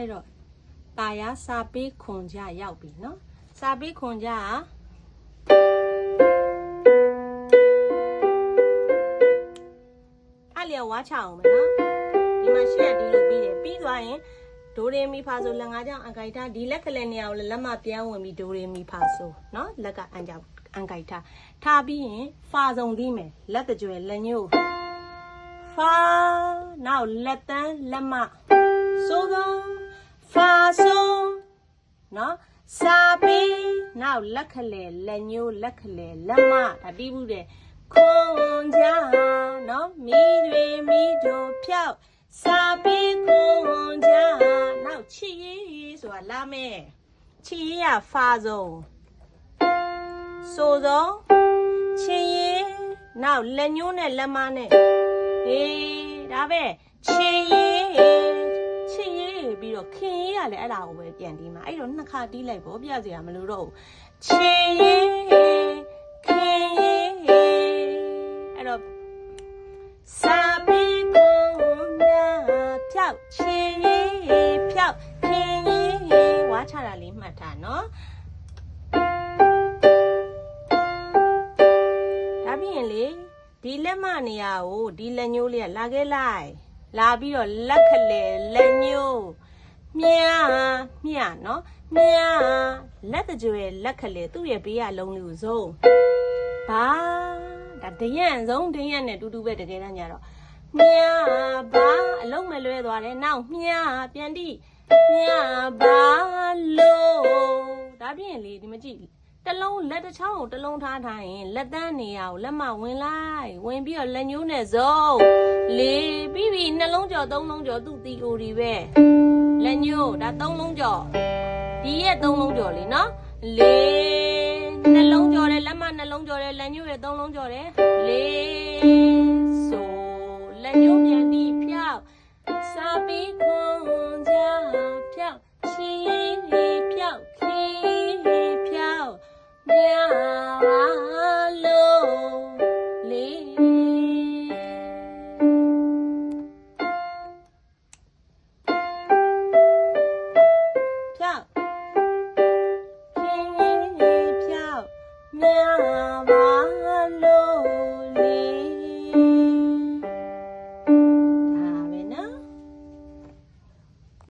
အဲ့တော့တာယာစာပေးခွန်ကြရောက်ပြီနော်စာပေးခွန်ကြအဲ့လျော်ဝါချအောင်မယ်နော်ဒီမှာရှေ့ကဒီလိုပြီးတယ်ပြီးသွားရင်ဒိုရေမီဖာဆိုလက်ငါးကြောင့်အန်ကိုက်ထားဒီလက်ကလေးနေရာကိုလက်မပြန်ဝင်ပြီးဒိုရေမီဖာဆိုနော်လက်ကအန်ကြောင့်အန်ကိုက်ထားပြီးရင်ဖာစုံသီးမယ်လက်တကြွယ်လက်ညို့ဖာနောက်လက်တန်းလက်မဆိုတော့ဖာဆိုနော်စာပေးနောက်လက်ခလေလက်ညို့လက်ခလေလက်မဒါပြီးဘူးတဲ့ခွန်ကြနော်မိတွေမိတို့ဖြောက်စာပေးခွန်ကြနောက်ချီရေးဆိုတာလာမယ်ချီရေးကဖာဆုံးဆိုတော့ချီရေးနောက်လက်ညိုးနဲ့လက်မနဲ့ဟေးဒါပဲချီရေးပြီးတော့ခင်ရေးကလည်းအဲ့ဒါကိုပဲပြန်တီးမှာအဲ့တော့နှစ်ခါတီးလိုက်ပေါ့ပြစရာမလိုတော့ဘူးချီရေးခင်ရေးအဲ့တော့စာပေးခွန်ကြဖြောက်ချီရေးဖြောက်ခင်ရေးဝါချတာလေးမှတ်ထားနော်ဒါပြီးရင်လေဒီလက်မနေရာကိုဒီလက်ညိုးလေးကလာခဲ့လိုက်လာပြီးတော့လက်ခလေလက်ညိုးမြနော်မြလက်တကြွယ်လက်ခလေသူ့ရဲ့ဘေးကလုံးလေးကိုစုံဘာဒါဒရန့်ဆုံးဒရန့်နဲ့တူတူပဲတကယ်တမ်းကြတော့မြဘာအလုံးမလွဲသွားတယ်နောက်မြပြန်တိမြဘာလို့ဒါပြီးရင်လေဒီမကြည့်တလုံးလက်တစ်ချောင်းကိုတလုံးထားထားရင်လက်တန်းနေရာကိုလက်မဝင်လိုက်ဝင်ပြီးတော့လက်ညိုးနဲ့စုံလေးပြီးပြီနှလုံးကြော်သုံးလုံးကြော်သူ့တီအိုဒီပဲလက်ညိုးဒါသုံးလုံးကြော်ဒီရဲ့သုံးလုံးကြော်လေနော်လေးနှလုံးကြော်တယ်လက်မနှလုံးကြော်တယ်လက်ညိုးရဲ့သုံးလုံးကြော်တယ်လေးဆိုလက်ညိုးပြန်ပြီးဖြောက်စာပေးခွန်ကြဖြောက်ချီဖြောက်ခီဖြောက်မြလို့လေးဖြောက်ခီဖြောက်မြပါ